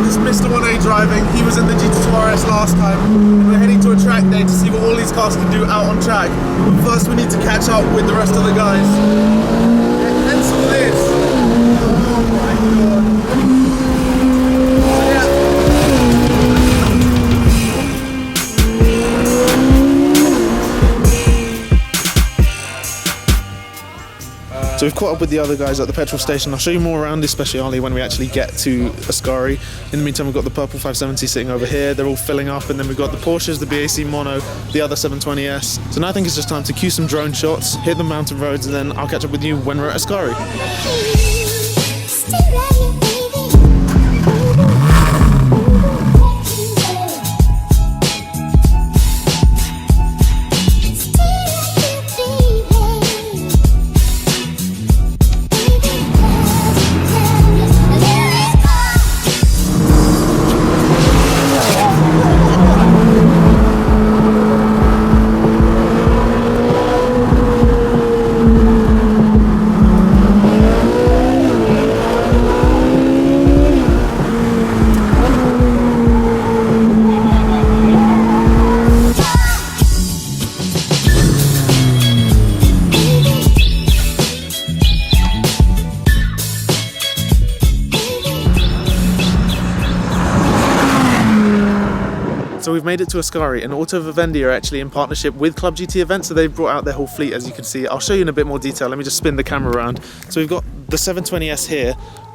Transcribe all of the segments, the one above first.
It's Mr. 1A driving. He was in the GT2RS last time. And we're heading to a track day to see what all these cars can do out on track. But first we need to catch up with the rest of the guys. Hence all this. Oh my god. So we've caught up with the other guys at the petrol station. I'll show you more around this Speciale when we actually get to Ascari. In the meantime, we've got the purple 570 sitting over here. They're all filling up, and then we've got the Porsches, the BAC Mono, the other 720S. So now I think it's just time to cue some drone shots, hit the mountain roads, and then I'll catch up with you when we're at Ascari. So we've made it to Ascari, and Auto Vivendi are actually in partnership with Club GT Events, so they've brought out their whole fleet, as you can see. I'll show you in a bit more detail. Let me just spin the camera around. So we've got the 720S here.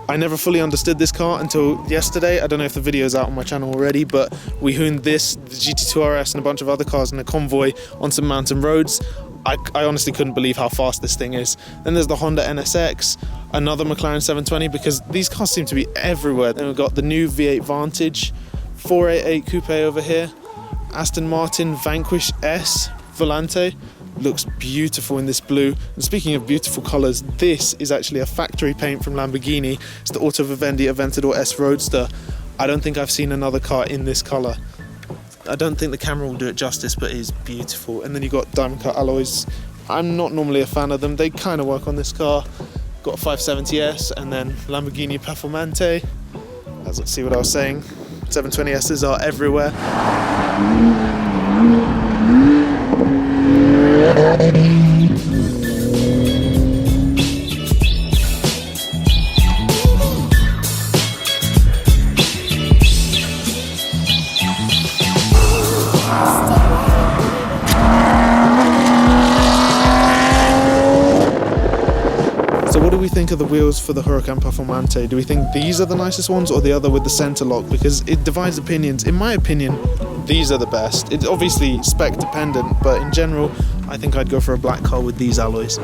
I never fully understood this car until yesterday. I don't know if the video's out on my channel already, but we hooned this, the GT2RS, and a bunch of other cars in a convoy on some mountain roads. I honestly couldn't believe how fast this thing is. Then there's the Honda NSX, another McLaren 720, because these cars seem to be everywhere. Then we've got the new V8 Vantage, 488 Coupe over here, Aston Martin Vanquish S Volante, looks beautiful in this blue. And speaking of beautiful colours, this is actually a factory paint from Lamborghini. It's the Auto Vivendi Aventador S Roadster. I don't think I've seen another car in this colour. I don't think the camera will do it justice, but it is beautiful. And then you've got diamond cut alloys. I'm not normally a fan of them. They kind of work on this car. Got a 570S and then Lamborghini Performante. Let's see what I was saying. 720Ss are everywhere. What do we think of the wheels for the Huracán Performante? Do we think these are the nicest ones or the other with the center lock? Because it divides opinions. In my opinion, these are the best. It's obviously spec dependent, but in general, I think I'd go for a black car with these alloys.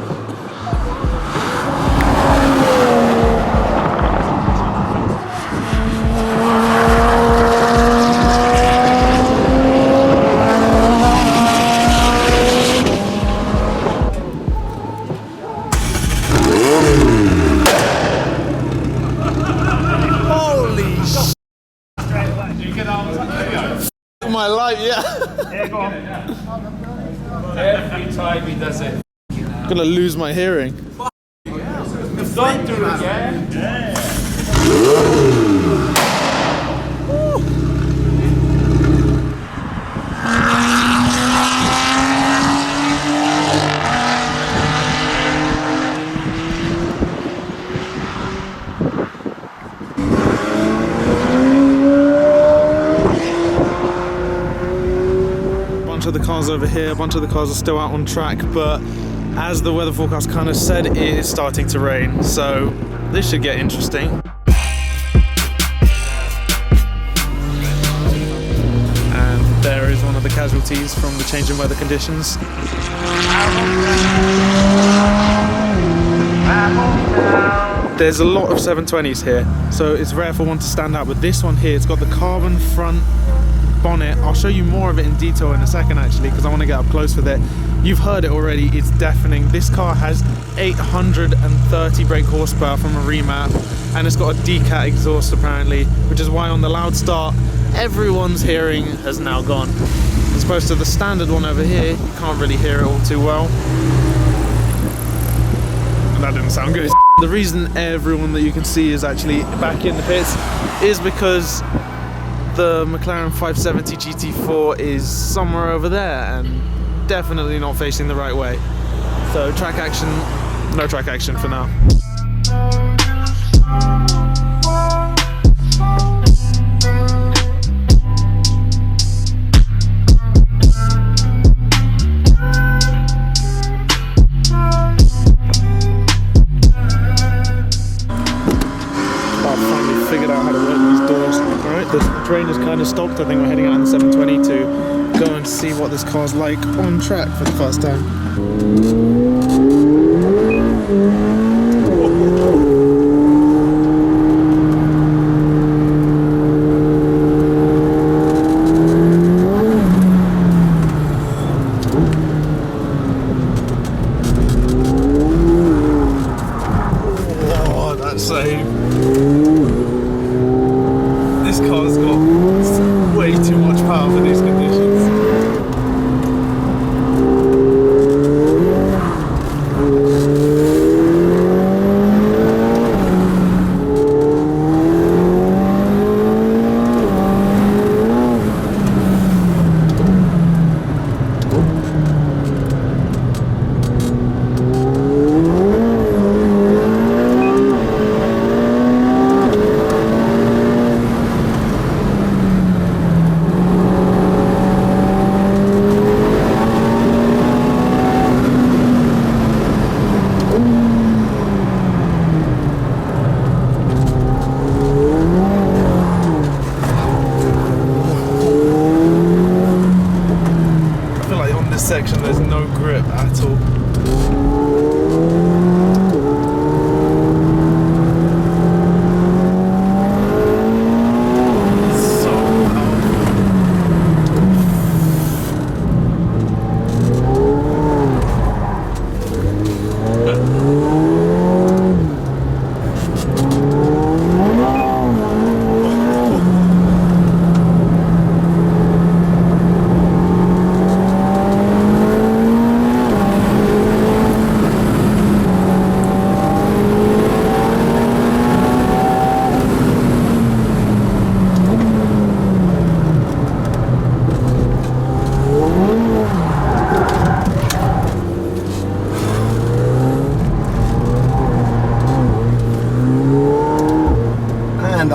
My life, yeah. Yeah, go on. Every time he does it. I'm gonna lose my hearing. Don't do it again. Yeah. Of the cars over here, a bunch of the cars are still out on track, but as the weather forecast kind of said, it is starting to rain, so this should get interesting. And there is one of the casualties from the change in weather conditions. There's a lot of 720s here, so it's rare for one to stand out, but this one here, it's got the carbon front bonnet. I'll show you more of it in detail in a second actually, because I want to get up close with it. You've heard it already, it's deafening. This car has 830 brake horsepower from a remap, and it's got a Decat exhaust apparently, which is why on the loud start everyone's hearing has now gone, as opposed to the standard one over here. You can't really hear it all too well. And that didn't sound good. The reason everyone that you can see is actually back in the pits is because the McLaren 570 GT4 is somewhere over there and definitely not facing the right way. So track action, no track action for now. Figured out how to work these doors. Alright, the train is kind of stopped. I think we're heading out in the 720 to go and see what this car's like on track for the first time. Oh, that's safe. This car's got way too much power for these conditions. Section there's no grip at all. So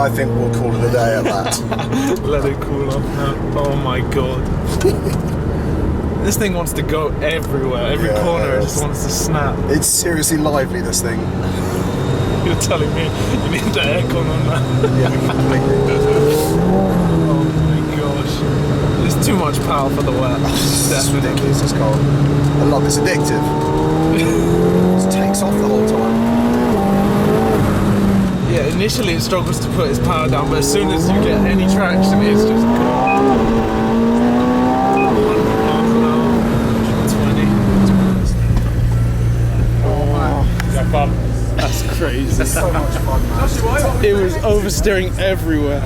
I think we'll call it a day at that. Let it cool off now. Oh my god. This thing wants to go everywhere. Every corner it just wants to snap. It's seriously lively, this thing. You're telling me you need the aircon on that? Yeah, completely. Oh my gosh. There's too much power for the wet. It's ridiculous, this car. I love it's addictive. It just takes off the whole time. Yeah, initially it struggles to put its power down, but as soon as you get any traction, it's just gone. 100 miles an hour, 120. Have fun. That's crazy. It's so much fun, man. It was oversteering everywhere.